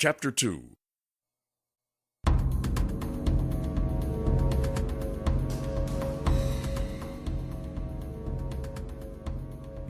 Chapter 2.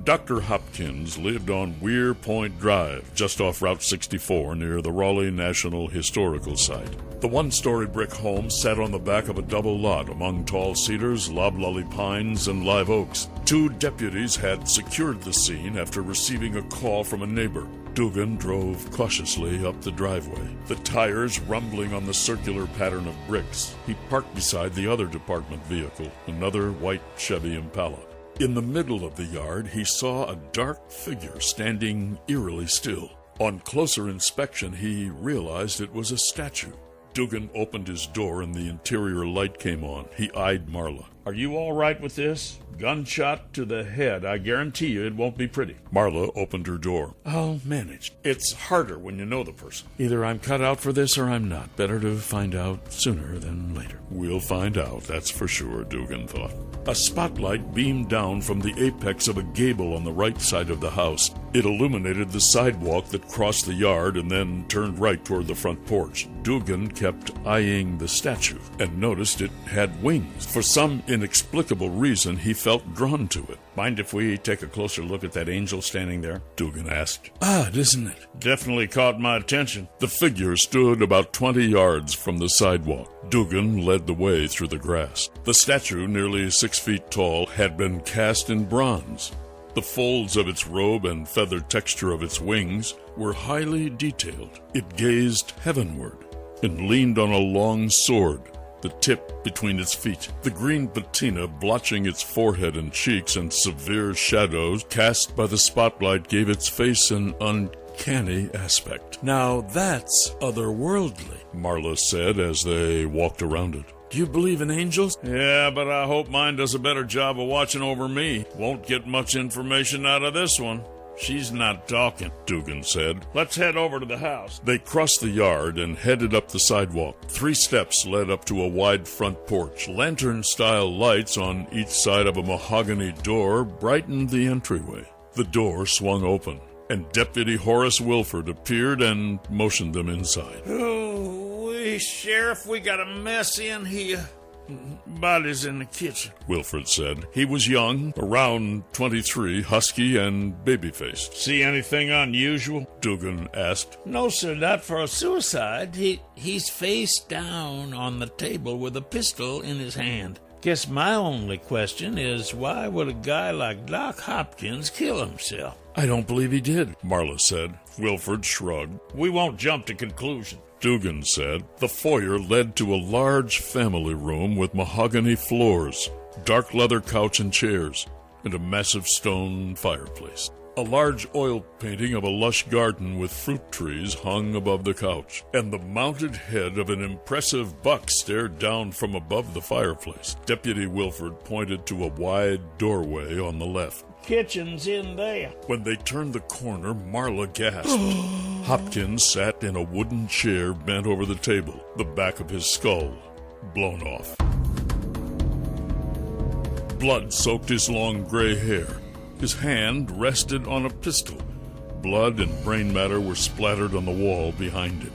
Dr. Hopkins lived on Weir Point Drive, just off Route 64 near the Raleigh National Historical Site. The one-story brick home sat on the back of a double lot among tall cedars, loblolly pines, and live oaks. 2 deputies had secured the scene after receiving a call from a neighbor. Dugan drove cautiously up the driveway, the tires rumbling on the circular pattern of bricks. He parked beside the other department vehicle, another white Chevy Impala. In the middle of the yard, he saw a dark figure standing eerily still. On closer inspection, he realized it was a statue. Dugan opened his door and the interior light came on. He eyed Marla. "Are you all right with this? Gunshot to the head. I guarantee you it won't be pretty." Marla opened her door. "I'll manage. It's harder when you know the person." "Either I'm cut out for this or I'm not. Better to find out sooner than later." "We'll find out, that's for sure," Dugan thought. A spotlight beamed down from the apex of a gable on the right side of the house. It illuminated the sidewalk that crossed the yard and then turned right toward the front porch. Dugan kept eyeing the statue and noticed it had wings. For some inexplicable reason, he felt drawn to it. "Mind if we take a closer look at that angel standing there?" Dugan asked. "Odd, isn't it? Definitely caught my attention." The figure stood about 20 yards from the sidewalk. Dugan led the way through the grass. The statue, nearly 6 feet tall, had been cast in bronze. The folds of its robe and feathered texture of its wings were highly detailed. It gazed heavenward and leaned on a long sword, the tip between its feet. The green patina blotching its forehead and cheeks and severe shadows cast by the spotlight gave its face an uncanny aspect. "Now that's otherworldly," Marla said as they walked around it. "Do you believe in angels?" "Yeah, but I hope mine does a better job of watching over me. Won't get much information out of this one. She's not talking," Dugan said. "Let's head over to the house." They crossed the yard and headed up the sidewalk. 3 steps led up to a wide front porch. Lantern-style lights on each side of a mahogany door brightened the entryway. The door swung open, and Deputy Horace Wilford appeared and motioned them inside. "Sheriff, we got a mess in here. Body's in the kitchen," Wilford said. He was young, around 23, husky and baby-faced. "See anything unusual?" Dugan asked. "No, sir, not for a suicide. He's face down on the table with a pistol in his hand. Guess my only question is, why would a guy like Doc Hopkins kill himself?" "I don't believe he did," Marla said. Wilford shrugged. "We won't jump to conclusions," Dugan said. The foyer led to a large family room with mahogany floors, dark leather couch and chairs, and a massive stone fireplace. A large oil painting of a lush garden with fruit trees hung above the couch, and the mounted head of an impressive buck stared down from above the fireplace. Deputy Wilford pointed to a wide doorway on the left. "Kitchen's in there." When they turned the corner, Marla gasped. Hopkins sat in a wooden chair bent over the table, the back of his skull blown off. Blood soaked his long gray hair. His hand rested on a pistol. Blood and brain matter were splattered on the wall behind him.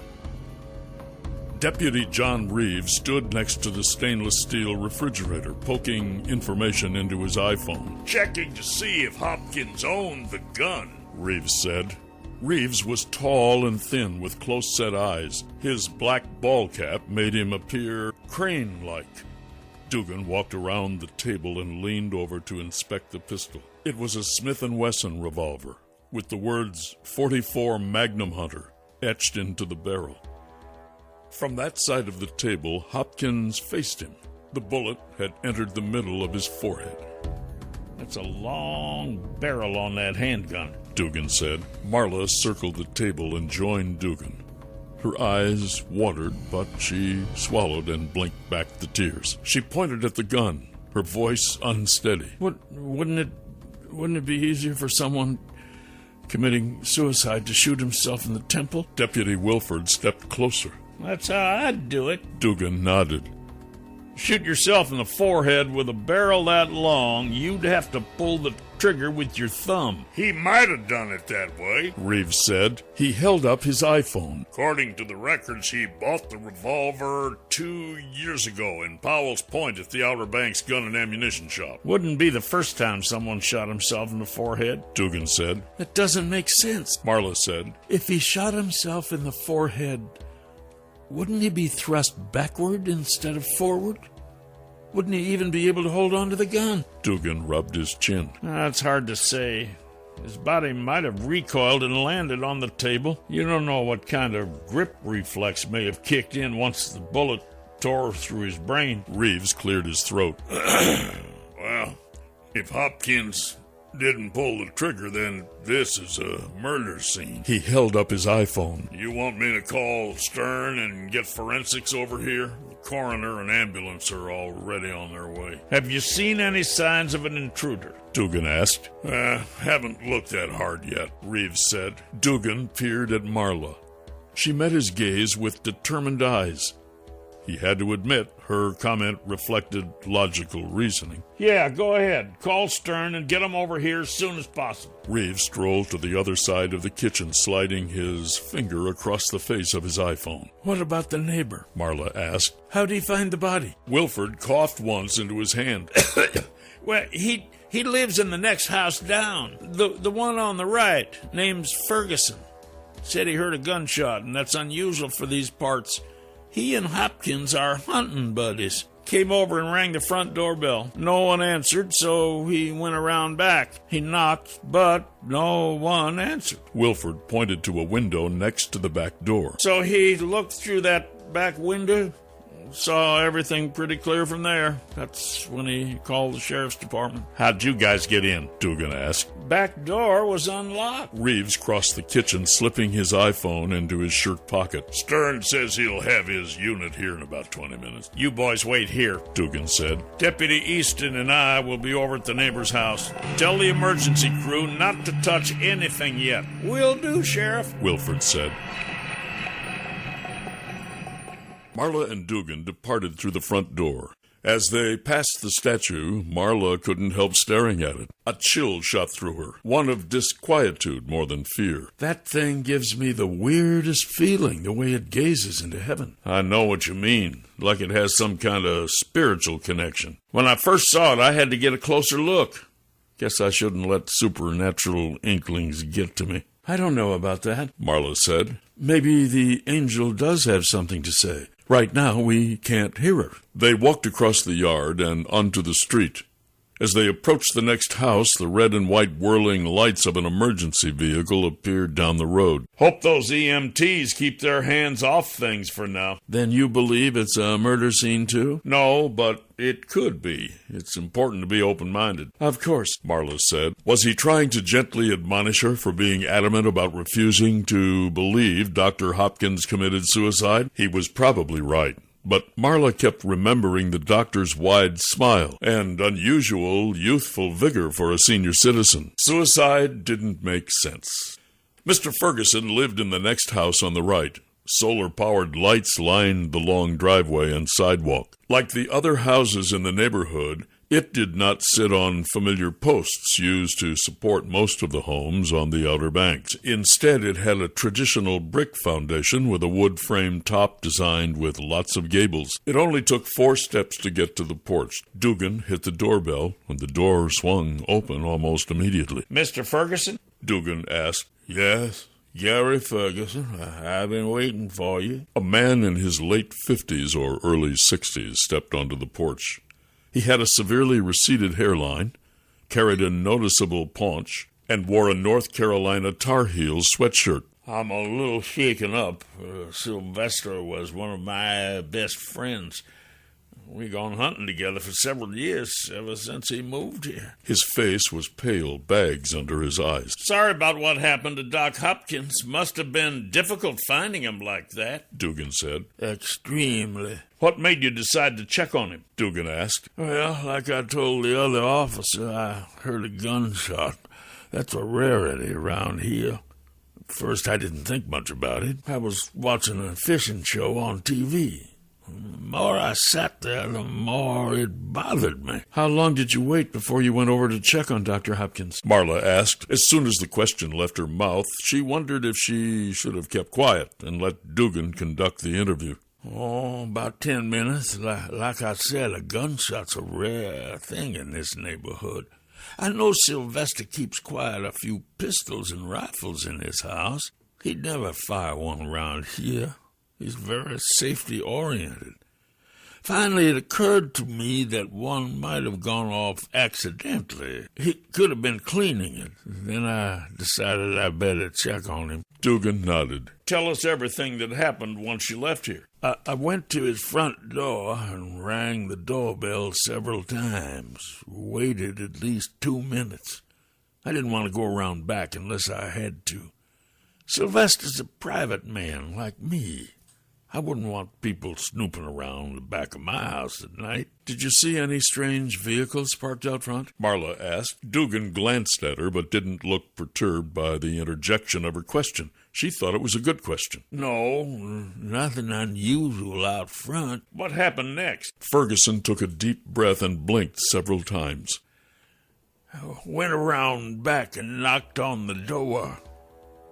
Deputy John Reeves stood next to the stainless steel refrigerator, poking information into his iPhone. "Checking to see if Hopkins owned the gun," Reeves said. Reeves was tall and thin with close-set eyes. His black ball cap made him appear crane-like. Dugan walked around the table and leaned over to inspect the pistol. It was a Smith & Wesson revolver, with the words .44 Magnum Hunter etched into the barrel. From that side of the table, Hopkins faced him. The bullet had entered the middle of his forehead. "That's a long barrel on that handgun," Dugan said. Marla circled the table and joined Dugan. Her eyes watered, but she swallowed and blinked back the tears. She pointed at the gun, her voice unsteady. Wouldn't it be easier for someone committing suicide to shoot himself in the temple?" Deputy Wilford stepped closer. "That's how I'd do it." Dugan nodded. shoot yourself in the forehead with a barrel that long, you'd have to pull the trigger with your thumb. He might have done it that way, Reeves said. He held up his iPhone. According to the records, he bought the revolver 2 years ago in Powell's Point at the Outer Banks gun and ammunition shop. Wouldn't be the first time someone shot himself in the forehead, Dugan said. That doesn't make sense, Marla said. If he shot himself in the forehead, wouldn't he be thrust backward instead of forward? Wouldn't he even be able to hold on to the gun? Dugan rubbed his chin. That's hard to say. His body might have recoiled and landed on the table. You don't know what kind of grip reflex may have kicked in once the bullet tore through his brain. Reeves cleared his throat. Well, if Hopkins didn't pull the trigger, then this is a murder scene. He held up his iPhone. You want me to call Stern and get forensics over here? The coroner and ambulance are already on their way. Have you seen any signs of an intruder? Dugan asked. Haven't looked that hard yet, Reeves said. Dugan peered at Marla. She met his gaze with determined eyes. He had to admit her comment reflected logical reasoning. Yeah, go ahead. Call Stern and get him over here as soon as possible. Reeves strolled to the other side of the kitchen, sliding his finger across the face of his iPhone. What about the neighbor? Marla asked. How'd he find the body? Wilford coughed once into his hand. Well, he lives in the next house down. The one on the right, name's Ferguson. Said he heard a gunshot, and that's unusual for these parts. He and Hopkins are hunting buddies. Came over and rang the front doorbell. No one answered, so he went around back. He knocked, but no one answered. Wilford pointed to a window next to the back door. So he looked through that back window, saw everything pretty clear from there. That's when he called the sheriff's department. How'd you guys get in? Dugan asked. Back door was unlocked. Reeves crossed the kitchen, slipping his iPhone into his shirt pocket. Stern says he'll have his unit here in about 20 minutes. You boys wait here, Dugan said. Deputy Easton and I will be over at the neighbor's house. Tell the emergency crew not to touch anything yet. Will do, Sheriff, Wilford said. Marla and Dugan departed through the front door. As they passed the statue, Marla couldn't help staring at it. A chill shot through her, one of disquietude more than fear. That thing gives me the weirdest feeling, the way it gazes into heaven. I know what you mean, like it has some kind of spiritual connection. When I first saw it, I had to get a closer look. Guess I shouldn't let supernatural inklings get to me. I don't know about that, Marla said. Maybe the angel does have something to say. Right now, we can't hear her. They walked across the yard and onto the street. As they approached the next house, the red and white whirling lights of an emergency vehicle appeared down the road. Hope those EMTs keep their hands off things for now. Then you believe it's a murder scene, too? No, but it could be. It's important to be open-minded. Of course, Marla said. Was he trying to gently admonish her for being adamant about refusing to believe Dr. Hopkins committed suicide? He was probably right. But Marla kept remembering the doctor's wide smile and unusual youthful vigor for a senior citizen. Suicide didn't make sense. Mr. Ferguson lived in the next house on the right. Solar-powered lights lined the long driveway and sidewalk. Like the other houses in the neighborhood, it did not sit on familiar posts used to support most of the homes on the Outer Banks. Instead, it had a traditional brick foundation with a wood frame top designed with lots of gables. It only took 4 steps to get to the porch. Dugan hit the doorbell, and the door swung open almost immediately. Mr. Ferguson? Dugan asked. Yes, Gary Ferguson. I've been waiting for you. A man in his late 50s or early 60s stepped onto the porch. He had a severely receded hairline, carried a noticeable paunch, and wore a North Carolina Tar Heels sweatshirt. I'm a little shaken up. Sylvester was one of my best friends. We gone hunting together for several years, ever since he moved here. His face was pale, bags under his eyes. Sorry about what happened to Doc Hopkins. Must have been difficult finding him like that, Dugan said. Extremely. What made you decide to check on him? Dugan asked. Well, like I told the other officer, I heard a gunshot. That's a rarity around here. At first, I didn't think much about it. I was watching a fishing show on TV. more I sat there, the more it bothered me. How long did you wait before you went over to check on Dr. Hopkins? Marla asked. As soon as the question left her mouth, she wondered if she should have kept quiet and let Dugan conduct the interview. Oh, about 10 minutes. Like I said, a gunshot's a rare thing in this neighborhood. I know Sylvester keeps quite a few pistols and rifles in his house. He'd never fire one around here. He's very safety-oriented. Finally, it occurred to me that one might have gone off accidentally. He could have been cleaning it. Then I decided I better check on him. Dugan nodded. Tell us everything that happened once you left here. I went to his front door and rang the doorbell several times. Waited at least 2 minutes. I didn't want to go around back unless I had to. Sylvester's a private man like me. I wouldn't want people snooping around the back of my house at night. Did you see any strange vehicles parked out front? Marla asked. Dugan glanced at her but didn't look perturbed by the interjection of her question. She thought it was a good question. No, nothing unusual out front. What happened next? Ferguson took a deep breath and blinked several times. I went around back and knocked on the door.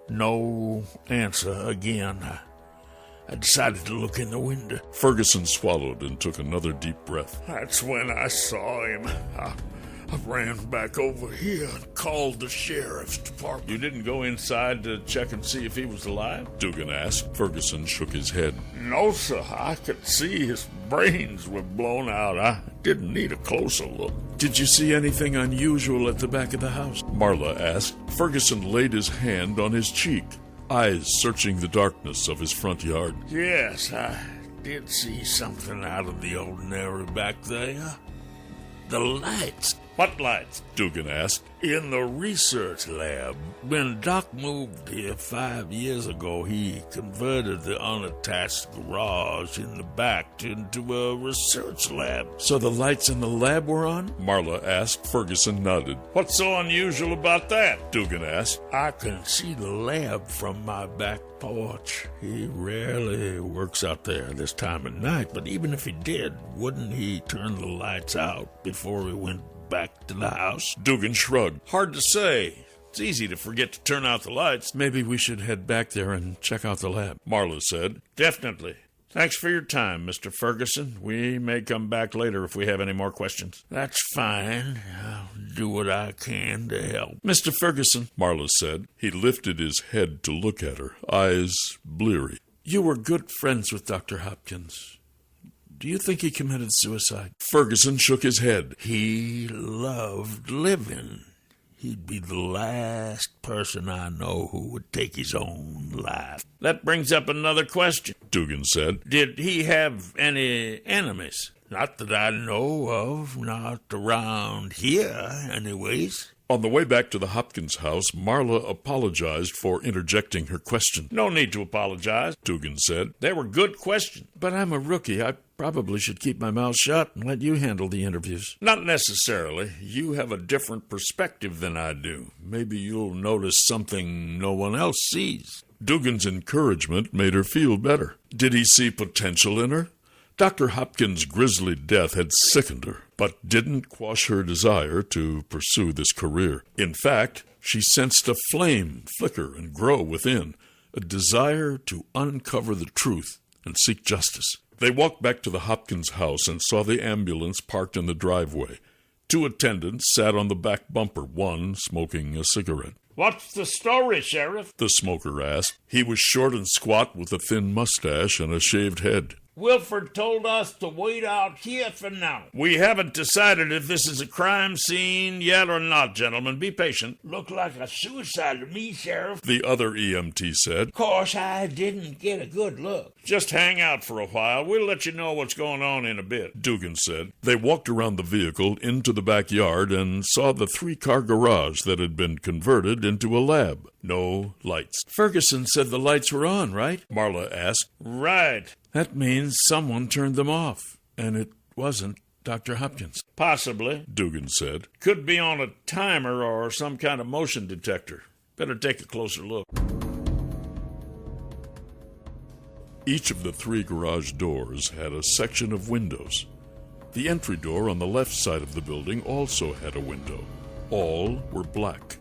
No answer again. I decided to look in the window. Ferguson swallowed and took another deep breath. That's when I saw him. I ran back over here and called the sheriff's department. You didn't go inside to check and see if he was alive? Dugan asked. Ferguson shook his head. No, sir. I could see his brains were blown out. I didn't need a closer look. Did you see anything unusual at the back of the house? Marla asked. Ferguson laid his hand on his cheek, eyes searching the darkness of his front yard. Yes, I did see something out of the ordinary back there. The lights. What lights? Dugan asked. In the research lab. When Doc moved here 5 years ago, he converted the unattached garage in the back into a research lab. So the lights in the lab were on? Marla asked. Ferguson nodded. What's so unusual about that? Dugan asked. I can see the lab from my back porch. He rarely works out there this time of night, but even if he did, wouldn't he turn the lights out before he went back to the house? Dugan shrugged. Hard to say. It's easy to forget to turn out the lights. Maybe we should head back there and check out the lab, Marla said. Definitely. Thanks for your time, Mr. Ferguson. We may come back later if we have any more questions. That's fine. I'll do what I can to help. Mr. Ferguson, Marla said. He lifted his head to look at her, eyes bleary. You were good friends with Dr. Hopkins. Do you think he committed suicide? Ferguson shook his head. He loved living. He'd be the last person I know who would take his own life. That brings up another question, Dugan said. Did he have any enemies? Not that I know of. Not around here, anyways. On the way back to the Hopkins house, Marla apologized for interjecting her question. No need to apologize, Dugan said. They were good questions. But I'm a rookie. I probably should keep my mouth shut and let you handle the interviews. Not necessarily. You have a different perspective than I do. Maybe you'll notice something no one else sees. Dugan's encouragement made her feel better. Did he see potential in her? Dr. Hopkins' grisly death had sickened her, but didn't quash her desire to pursue this career. In fact, she sensed a flame flicker and grow within, a desire to uncover the truth and seek justice. They walked back to the Hopkins house and saw the ambulance parked in the driveway. 2 attendants sat on the back bumper, one smoking a cigarette. What's the story, Sheriff? The smoker asked. He was short and squat with a thin mustache and a shaved head. Wilford told us to wait out here for now. We haven't decided if this is a crime scene yet or not, gentlemen. Be patient. Looked like a suicide to me, Sheriff. The other EMT said. Of course, I didn't get a good look. Just hang out for a while. We'll let you know what's going on in a bit, Dugan said. They walked around the vehicle into the backyard and saw the 3-car garage that had been converted into a lab. No lights. Ferguson said the lights were on, right? Marla asked. Right. That means someone turned them off, and it wasn't Dr. Hopkins. Possibly, Dugan said. Could be on a timer or some kind of motion detector. Better take a closer look. Each of the 3 garage doors had a section of windows. The entry door on the left side of the building also had a window. All were black.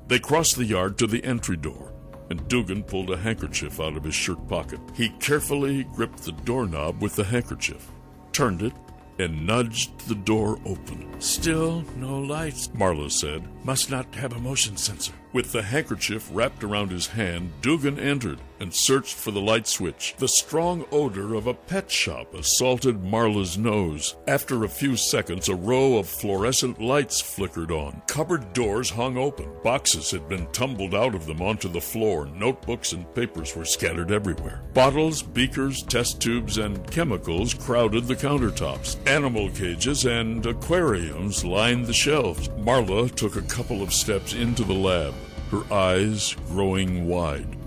They crossed the yard to the entry door, and Dugan pulled a handkerchief out of his shirt pocket. He carefully gripped the doorknob with the handkerchief, turned it, and nudged the door open. Still no lights, Marla said. Must not have a motion sensor. With the handkerchief wrapped around his hand, Dugan entered and searched for the light switch. The strong odor of a pet shop assaulted Marla's nose. After a few seconds, a row of fluorescent lights flickered on. Cupboard doors hung open. Boxes had been tumbled out of them onto the floor. Notebooks and papers were scattered everywhere. Bottles, beakers, test tubes, and chemicals crowded the countertops. Animal cages and aquariums lined the shelves. Marla took a couple of steps into the lab, her eyes growing wide.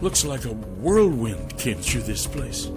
Looks like a whirlwind came through this place.